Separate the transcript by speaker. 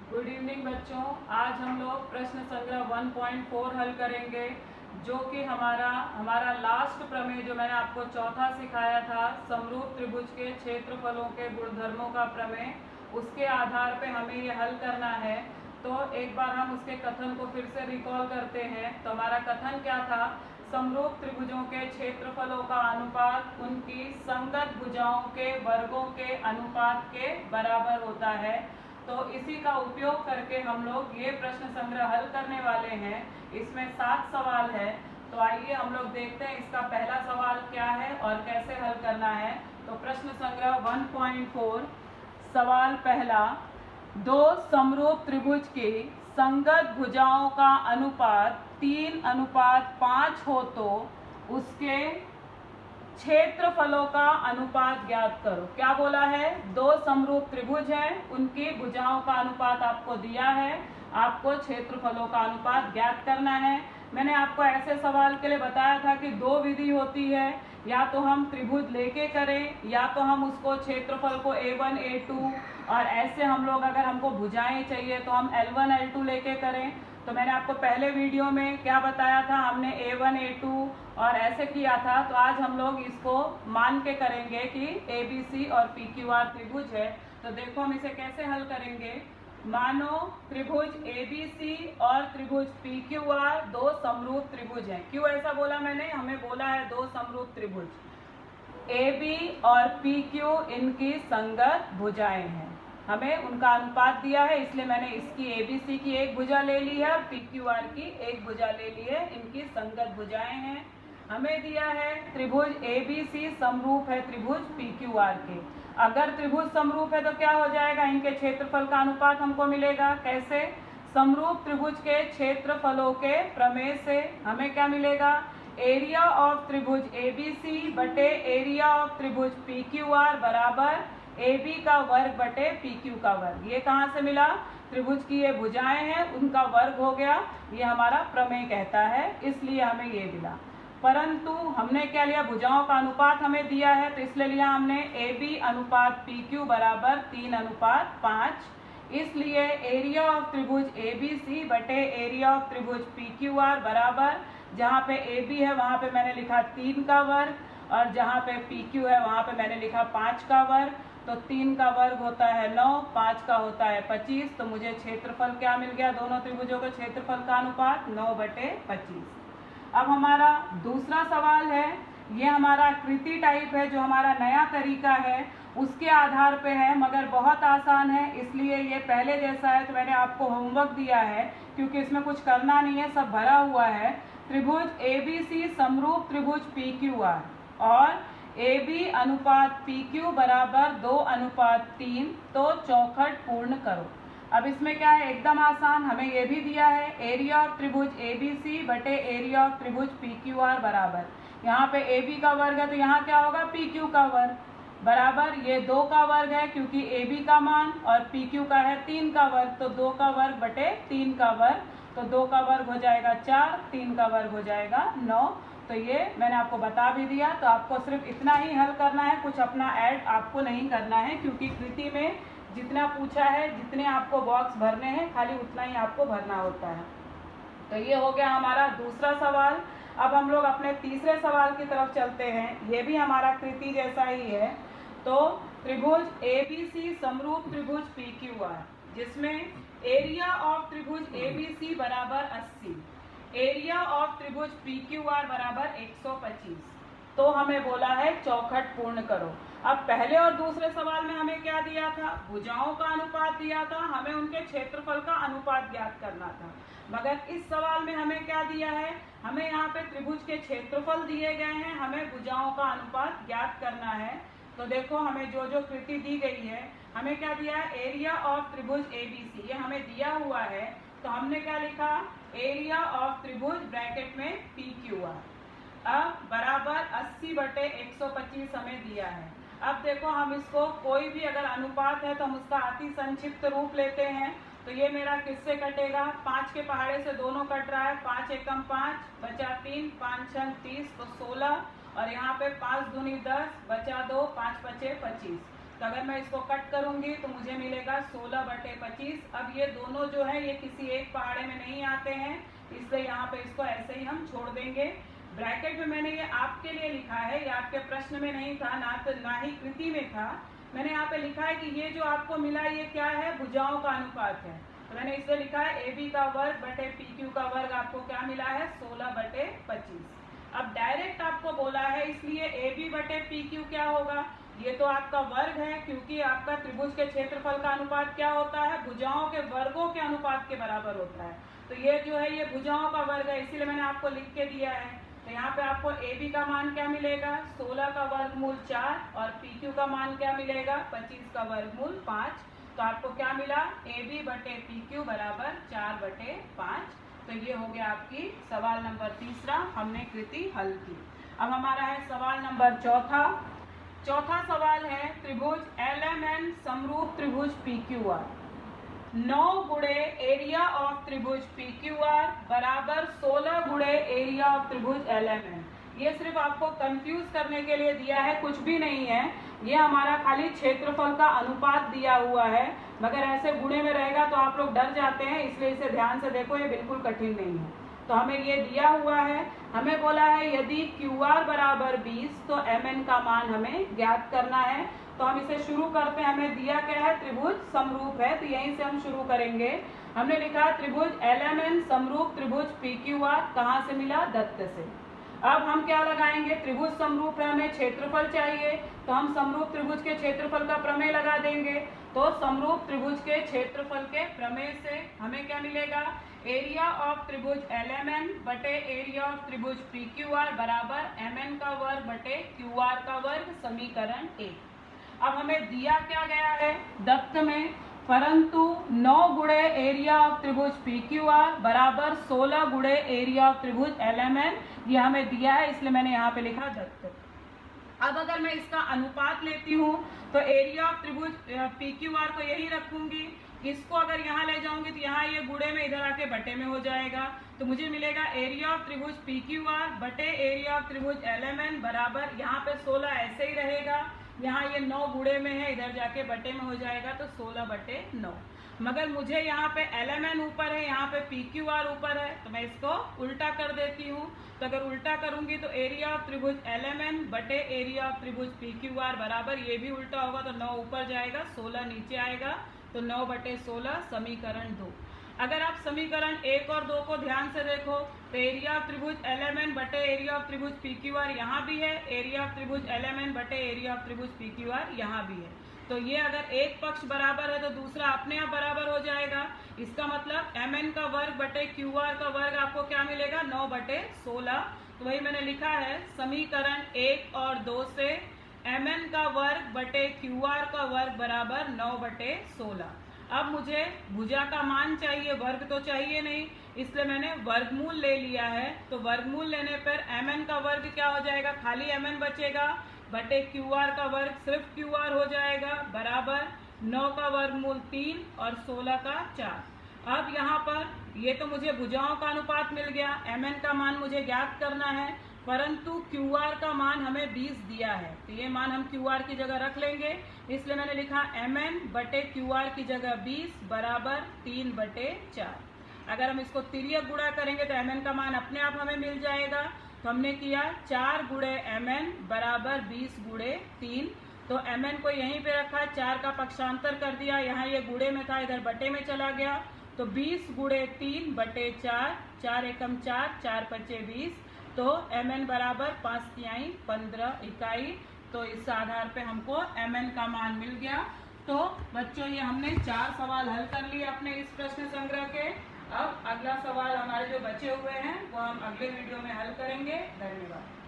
Speaker 1: Good evening बच्चों। आज हम लोग प्रश्न संग्रह 1.4 हल करेंगे, जो कि हमारा लास्ट प्रमेय जो मैंने आपको चौथा सिखाया था, समरूप त्रिभुज के क्षेत्रफलों के गुणधर्मों का प्रमेय, उसके आधार पे हमें ये हल करना है। तो एक बार हम उसके कथन को फिर से रिकॉल करते हैं। तो हमारा कथन क्या था? समरूप त्रिभुजों के क्षेत्रफलों का अनुपात उनकी संगत भुजाओं के वर्गों के अनुपात के बराबर होता है। तो इसी का उपयोग करके हम लोग ये प्रश्न संग्रह हल करने वाले हैं। इसमें 7 सवाल है। तो आइए हम लोग देखते हैं इसका पहला सवाल क्या है और कैसे हल करना है। तो प्रश्न संग्रह 1.4 सवाल पहला, दो समरूप त्रिभुज की संगत भुजाओं का अनुपात 3:5 हो तो उसके क्षेत्रफलों का अनुपात ज्ञात करो। क्या बोला है? दो समरूप त्रिभुज हैं, उनकी भुजाओं का अनुपात आपको दिया है, आपको क्षेत्रफलों का अनुपात ज्ञात करना है। मैंने आपको ऐसे सवाल के लिए बताया था कि दो विधि होती है, या तो हम त्रिभुज लेके करें या तो हम उसको क्षेत्रफल को A1 A2, और ऐसे हम लोग अगर हमको भुजाएं चाहिए तो हम L1 L2 लेके करें। तो मैंने आपको पहले वीडियो में क्या बताया था, हमने A1 A2 और ऐसे किया था। तो आज हम लोग इसको मान के करेंगे कि ABC और PQR त्रिभुज है। तो देखो हम इसे कैसे हल करेंगे। मानो त्रिभुज ABC और त्रिभुज PQR दो समरूप त्रिभुज हैं। क्यों ऐसा बोला मैंने? हमें बोला है दो समरूप त्रिभुज AB और PQ इनकी संगत भुजाएं हैं। हमें उनका अनुपात दिया है, इसलिए मैंने इसकी ABC की एक भुजा ले ली है और PQR की एक भुजा ले ली है। इनकी संगत भुजाएं हैं। हमें दिया है त्रिभुज ABC समरूप है त्रिभुज PQR के। अगर त्रिभुज समरूप है तो क्या हो जाएगा? इनके क्षेत्रफल का अनुपात हमको मिलेगा। कैसे? समरूप त्रिभुज के क्षेत्रफलों के प्रमेय से हमें क्या मिलेगा? एरिया ऑफ त्रिभुज ABC बटे एरिया ऑफ त्रिभुज PQR बराबर AB का वर्ग बटे PQ का वर्ग। ये कहाँ से मिला? त्रिभुज की ये भुजाएं हैं, उनका वर्ग हो गया। ये हमारा प्रमेय कहता है, इसलिए हमें ये मिला। परंतु हमने क्या लिया? भुजाओं का अनुपात हमें दिया है, तो इसलिए लिया हमने AB अनुपात PQ बराबर 3:5। इसलिए एरिया ऑफ त्रिभुज ABC बटे एरिया ऑफ त्रिभुज PQR बराबर, जहाँ पे AB है वहाँ पे मैंने लिखा 3 का वर्ग, और जहाँ पे PQ है वहाँ पे मैंने लिखा 5 का वर्ग। तो 3 का वर्ग होता है 9, 5 का होता है 25। तो मुझे क्षेत्रफल क्या मिल गया? दोनों त्रिभुजों के क्षेत्रफल का अनुपात 9/25। अब हमारा दूसरा सवाल है, ये हमारा कृति टाइप है, जो हमारा नया तरीका है उसके आधार पे है, मगर बहुत आसान है, इसलिए ये पहले जैसा है। तो मैंने आपको होमवर्क दिया है, क्योंकि इसमें कुछ करना नहीं है, सब भरा हुआ है। त्रिभुज ABC समरूप त्रिभुज PQR और AB अनुपात PQ बराबर 2:3, तो चौखट पूर्ण करो। अब इसमें क्या है? एकदम आसान। हमें ये भी दिया है एरिया ऑफ त्रिभुज ABC बटे एरिया ऑफ त्रिभुज PQR बराबर, यहाँ पे AB का वर्ग है तो यहाँ क्या होगा? PQ का वर्ग बराबर, ये 2 का वर्ग है क्योंकि AB का मान, और PQ का है 3 का वर्ग, तो 2 का वर्ग बटे 3 का वर्ग। तो 2 का वर्ग हो जाएगा 4, 3 का वर्ग हो जाएगा 9। तो ये मैंने आपको बता भी दिया। तो आपको सिर्फ इतना ही हल करना है, कुछ अपना ऐड आपको नहीं करना है, क्योंकि कृति में जितना पूछा है, जितने आपको बॉक्स भरने हैं, खाली उतना ही आपको भरना होता है। तो ये हो गया हमारा दूसरा सवाल। अब हम लोग अपने तीसरे सवाल की तरफ चलते हैं। ये भी हमारा कृति जैसा ही है। तो त्रिभुज ABC समरूप त्रिभुज PQR, जिसमें एरिया ऑफ त्रिभुज ABC बराबर 80, एरिया ऑफ त्रिभुज PQR बराबर 125। तो हमें बोला है चौखट पूर्ण करो। अब पहले और दूसरे सवाल में हमें क्या दिया था? भुजाओं का अनुपात दिया था, हमें उनके क्षेत्रफल का अनुपात ज्ञात करना था। मगर इस सवाल में हमें क्या दिया है? हमें यहाँ पे त्रिभुज के क्षेत्रफल दिए गए हैं, हमें भुजाओं का अनुपात ज्ञात करना है। तो देखो हमें जो जो कृति दी गई है, हमें क्या दिया है? एरिया ऑफ त्रिभुज ABC, ये हमें दिया हुआ है। तो हमने क्या लिखा? एरिया ऑफ त्रिभुज ब्रैकेट में PQR, अब बराबर 80/125 हमें दिया है। अब देखो हम इसको कोई भी अगर अनुपात है तो हम उसका अति संक्षिप्त रूप लेते हैं। तो ये मेरा किससे कटेगा? 5 के पहाड़े से दोनों कट रहा है। 5 एकम 5 बचा 3, 5 छंग 30, तो 16, और यहाँ पे 5 दूनी 10 बचा 2, 5 पचे 25। तो अगर मैं इसको कट करूंगी तो मुझे मिलेगा 16/25। अब ये दोनों जो है ये किसी एक पहाड़े में नहीं आते हैं, इसलिए यहाँ पे इसको ऐसे ही हम छोड़ देंगे। ब्रैकेट में मैंने ये आपके लिए लिखा है, ये आपके प्रश्न में नहीं था, ना ही कृति में था। मैंने यहाँ पे लिखा है कि ये जो आपको मिला ये क्या है, भुजाओं का अनुपात है। तो मैंने इसलिए लिखा है AB का वर्ग बटे PQ का वर्ग आपको क्या मिला है, 16/25। अब डायरेक्ट आपको बोला है, इसलिए AB बटे PQ क्या होगा, ये तो आपका वर्ग है, क्योंकि आपका त्रिभुज के क्षेत्रफल का अनुपात क्या होता है, भुजाओं के वर्गों के अनुपात के बराबर होता है। तो ये जो है ये भुजाओं का वर्ग है, इसीलिए मैंने आपको लिख के दिया है। तो यहाँ पे आपको AB का मान क्या मिलेगा, 16 का वर्गमूल 4, और PQ का मान क्या मिलेगा, 25 का वर्गमूल 5। तो आपको क्या मिला, AB बटे PQ बराबर 4/5। तो ये हो गया आपकी सवाल नंबर तीसरा, हमने कृति हल की। अब हमारा है सवाल नंबर चौथा सवाल है, त्रिभुज LMN समरूप त्रिभुज PQR 9 गुणे एरिया ऑफ त्रिभुज PQR बराबर 16 गुणे एरिया ऑफ त्रिभुज LMN। ये सिर्फ आपको कंफ्यूज करने के लिए दिया है, कुछ भी नहीं है। ये हमारा खाली क्षेत्रफल का अनुपात दिया हुआ है, मगर ऐसे गुणे में रहेगा तो आप लोग डर जाते हैं, इसलिए इसे ध्यान से देखो, ये बिल्कुल कठिन नहीं है। तो हमें ये दिया हुआ है, हमें बोला है यदि QR बराबर 20 तो MN का मान हमें ज्ञात करना है। तो हम इसे शुरू करते हैं, हमें दिया क्या है, त्रिभुज समरूप है, तो यहीं से हम शुरू करेंगे। हमने लिखा त्रिभुज LMN समरूप त्रिभुज PQR, कहाँ से मिला, दत्त से। अब हम क्या लगाएंगे, त्रिभुज समरूप है, हमें क्षेत्रफल चाहिए, तो हम समरूप त्रिभुज के क्षेत्रफल का प्रमेय लगा देंगे। तो समरूप त्रिभुज के क्षेत्रफल के प्रमेय से हमें क्या मिलेगा, एरिया ऑफ त्रिभुज LMN बटे एरिया ऑफ त्रिभुज PQR बराबर MN का वर्ग बटे QR का वर्ग, समीकरण 1। अब हमें दिया क्या गया है दत्त में, परंतु 9 गुणे एरिया ऑफ त्रिभुज PQR बराबर 16 गुणे एरिया ऑफ त्रिभुज LMN, ये हमें दिया है, इसलिए मैंने यहाँ पे लिखा दत्त। अब अगर मैं इसका अनुपात लेती हूँ तो एरिया ऑफ त्रिभुज PQR को यही रखूंगी, इसको अगर यहाँ ले जाऊंगी तो यहाँ ये गुणे में इधर आके बटे में हो जाएगा। तो मुझे मिलेगा एरिया ऑफ त्रिभुज PQR बटे एरिया ऑफ त्रिभुज LMN बराबर, यहाँ पे 16 ऐसे ही रहेगा, यहाँ ये 9 गुणे में है, इधर जाके बटे में हो जाएगा, तो 16/9। मगर मुझे यहाँ पे LMN ऊपर है, यहाँ पे PQR ऊपर है, तो मैं इसको उल्टा कर देती हूँ। तो अगर उल्टा करूंगी तो एरिया ऑफ त्रिभुज LMN बटे एरिया ऑफ त्रिभुज PQR बराबर, ये भी उल्टा होगा तो 9 ऊपर जाएगा, 16 नीचे आएगा, तो 9/16 समीकरण 2। अगर आप समीकरण 1 और 2 को ध्यान से देखो तो एरिया ऑफ त्रिभुज LMN बटे एरिया ऑफ त्रिभुज PQR यहाँ भी है, एरिया ऑफ त्रिभुज LMN बटे एरिया ऑफ त्रिभुज PQR यहाँ भी है। तो ये अगर एक पक्ष बराबर है तो दूसरा अपने आप बराबर हो जाएगा। इसका मतलब MN का वर्ग बटे QR का वर्ग आपको क्या मिलेगा, 9/16। तो वही मैंने लिखा है, समीकरण 1 और 2 से MN का वर्ग बटे QR का वर्ग बराबर 9/16। अब मुझे भुजा का मान चाहिए, वर्ग तो चाहिए नहीं, इसलिए मैंने वर्गमूल ले लिया है। तो वर्गमूल लेने पर MN का वर्ग क्या हो जाएगा, खाली MN बचेगा, बटे QR का वर्ग सिर्फ QR हो जाएगा, बराबर 9 का वर्गमूल 3 और 16 का 4। अब यहाँ पर ये तो मुझे भुजाओं का अनुपात मिल गया, MN का मान मुझे ज्ञात करना है, परंतु QR का मान हमें 20 दिया है, तो ये मान हम QR की जगह रख लेंगे, इसलिए मैंने लिखा MN बटे QR की जगह 20 बराबर 3/4। अगर हम इसको तिर्यक गुणा करेंगे तो MN का मान अपने आप हमें मिल जाएगा। तो हमने किया 4 गुणे MN बराबर 20 गुणे 3। तो MN को यहीं पे रखा, 4 का पक्षांतर कर दिया, यहाँ ये गुणे में था, इधर बटे में चला गया, तो 20 गुणे 3/4, 4 एकम 4, 4 पच्चे 20। तो MN बराबर 5 15 इकाई। तो इस आधार पे हमको MN का मान मिल गया। तो बच्चों ये हमने 4 सवाल हल कर लिए अपने इस प्रश्न संग्रह के। अब अगला सवाल हमारे जो बचे हुए हैं वो हम अगले वीडियो में हल करेंगे। धन्यवाद।